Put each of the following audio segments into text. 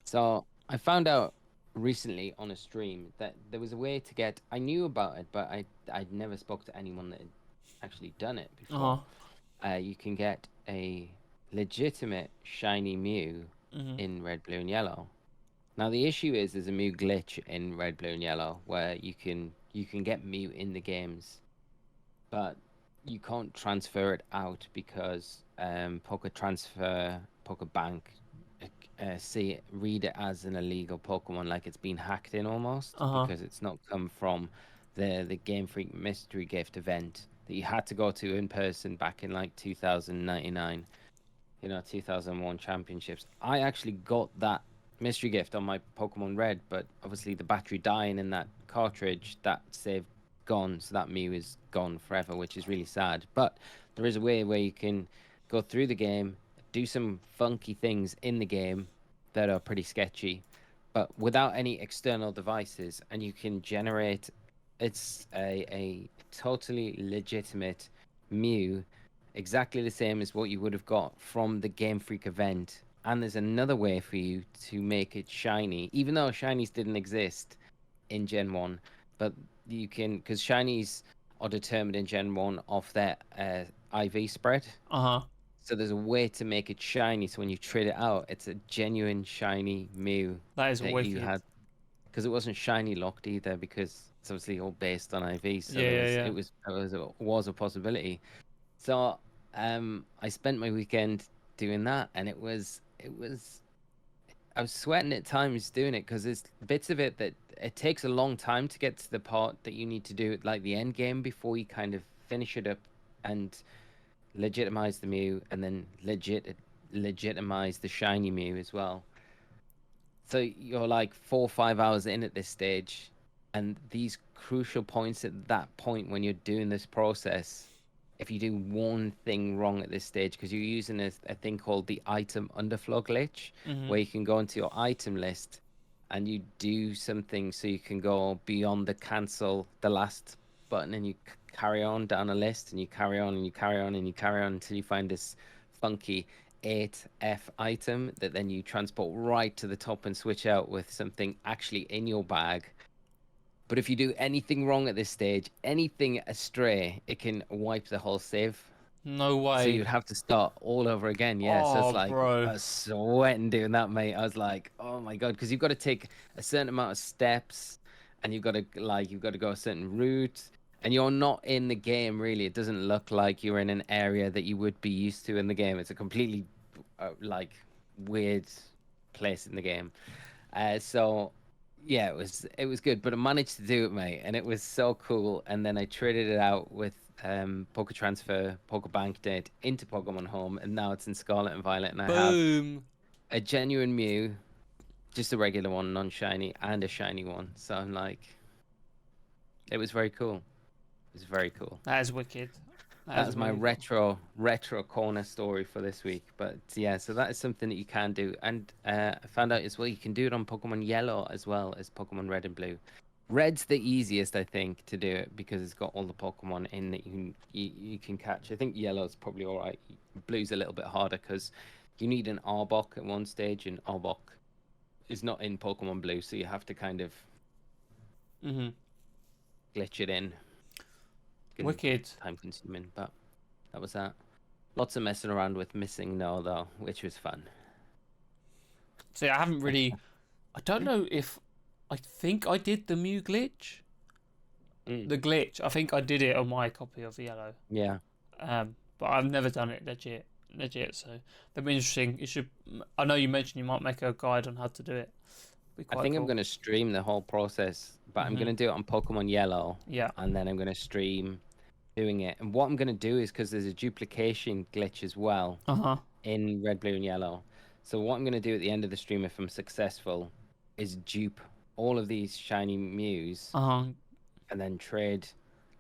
So I found out recently on a stream that there was a way to get. I knew about it, but I'd never spoke to anyone that had actually done it before. Uh-huh. You can get a legitimate shiny Mew Mhm. in red, blue, and yellow. Now the issue is there's a Mew glitch in red, blue, and yellow where you can get Mew in the games, but you can't transfer it out because Pocket Bank read it as an illegal Pokemon, like it's been hacked in almost Uh-huh. because it's not come from the Game Freak Mystery Gift event that you had to go to in person back in like 2099, 2001 championships. I actually got that mystery gift on my Pokemon Red, but obviously the battery dying in that cartridge, that save gone, so that Mew is gone forever, which is really sad. But there is a way where you can go through the game, do some funky things in the game that are pretty sketchy, but without any external devices, and you can generate. It's a totally legitimate Mew, exactly the same as what you would have got from the Game Freak event. And there's another way for you to make it shiny, even though shinies didn't exist in Gen 1. But you can, because shinies are determined in Gen 1 off their IV spread. Uh-huh. So there's a way to make it shiny. So when you trade it out, it's a genuine shiny Mew That is that you wicked. had, because it wasn't shiny locked either, because it's obviously all based on IV. So Yeah, there yeah, was, yeah. it was a possibility. So I spent my weekend doing that, and it was I was sweating at times doing it because there's bits of it that it takes a long time to get to the part that you need to do it, like the end game, before you kind of finish it up and legitimize the Mew, and then legitimize the shiny Mew as well. So you're like 4 or 5 hours in at this stage, and these crucial points at that point when you're doing this process, if you do one thing wrong at this stage, because you're using a thing called the item underflow glitch, Mhm. where you can go into your item list and you do something so you can go beyond the cancel the last button, and you carry on down a list, and you carry on and you carry on and you carry on until you find this funky 8F item that then you transport right to the top and switch out with something actually in your bag. But if you do anything wrong at this stage, anything astray, it can wipe the whole save. No So way. you'd have to start all over again. Yeah. So it's Oh, like bro. I was sweating doing that, mate. I was like, oh my God, because you've got to take a certain amount of steps, and you've got to go a certain route. And you're not in the game really. It doesn't look like you're in an area that you would be used to in the game. It's a completely like weird place in the game. So yeah, it was good, but I managed to do it, mate, and it was so cool. And then I traded it out with Poker Transfer, Poker Bank did into Pokemon Home, and now it's in Scarlet and Violet, and I have Boom. a genuine Mew, just a regular one, non-shiny, and a shiny one. So I'm like, it was very cool. It was very cool. That is wicked. That is That's my really cool. retro corner story for this week. But yeah, so that is something that you can do, and I found out as well you can do it on Pokemon Yellow as well as Pokemon Red and Blue. Red's the easiest, I think, to do it because it's got all the Pokemon in that you can catch. I think Yellow's probably all right. Blue's a little bit harder because you need an Arbok at one stage, and Arbok is not in Pokemon Blue, so you have to kind of Mhm. glitch it in. Can Wicked. time consuming, but that was that. Lots of messing around with missing no though, which was fun. See, I haven't really. I don't know if. I think I did the Mew glitch. Mm. The glitch. I think I did it on my copy of Yellow. Yeah, But I've never done it legit. Legit. So that'd be interesting. You should. I know you mentioned you might make a guide on how to do it. Be I quite think I'm cool. gonna stream the whole process, but I'm Mhm. gonna do it on Pokemon Yellow, Yeah. and then I'm gonna stream doing it. And what I'm gonna do is because there's a duplication glitch as well Uh huh. in Red, Blue, and Yellow. So what I'm gonna do at the end of the stream, if I'm successful, is dupe all of these shiny Mews Uh huh. and then trade,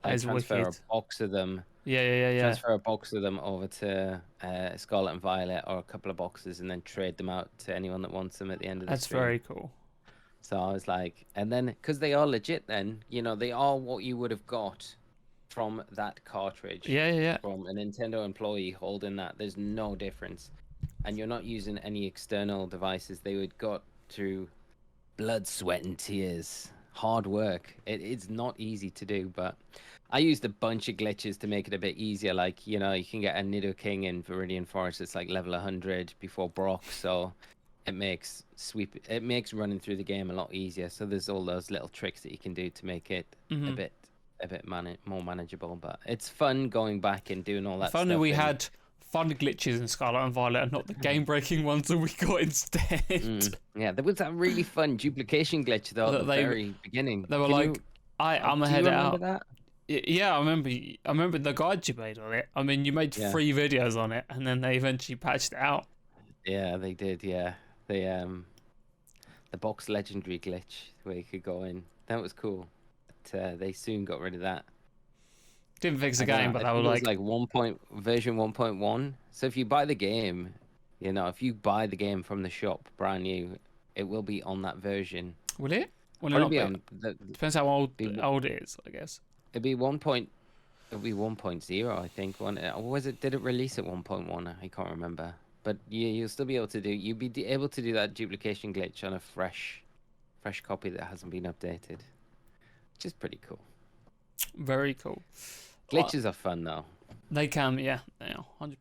That like is transfer wicked. a box of them Yeah. Yeah. Yeah. Yeah. transfer a box of them over to Scarlet and Violet, or a couple of boxes, and then trade them out to anyone that wants them at the end of the That's stream. very cool. So I was like, and then because they are legit, then they are what you would have got from that cartridge Yeah. Yeah. Yeah. from a Nintendo employee holding that. There's no difference, and you're not using any external devices. They would got through blood, sweat, and tears. Hard work. It's not easy to do, but I used a bunch of glitches to make it a bit easier. Like, you know, you can get a Nidoking in Viridian Forest. It's like level 100 before Brock, so it makes running through the game a lot easier. So there's all those little tricks that you can do to make it Mm-hmm. a bit more manageable. But it's fun going back and doing all that If only stuff. we had fun glitches in Scarlet and Violet and not the game-breaking ones that we got instead. Yeah, there was that really fun duplication glitch though at the very beginning. They were like, I'm do you ahead remember out. that? Yeah, I remember. I remember the guide you made on it. I mean, you made 3 videos on it, and then they eventually patched it out. Yeah, they did. Yeah, the box legendary glitch where you could go in. That was cool. But they soon got rid of that. Didn't fix the game, but I they were think it was like version 1.1. So if you buy the game, you know, if you buy the game from the shop brand new, it will be on that version. Will it? Will it Probably not be be? on Depends how old it is, I guess. It'll be 1.0, I think. Or was it? Did it release at 1.1? I can't remember. But you'll still be able to do. You'll be able to do that duplication glitch on a fresh copy that hasn't been updated, which is pretty cool. Very cool. Glitches are fun though. They can, yeah, they are 100%.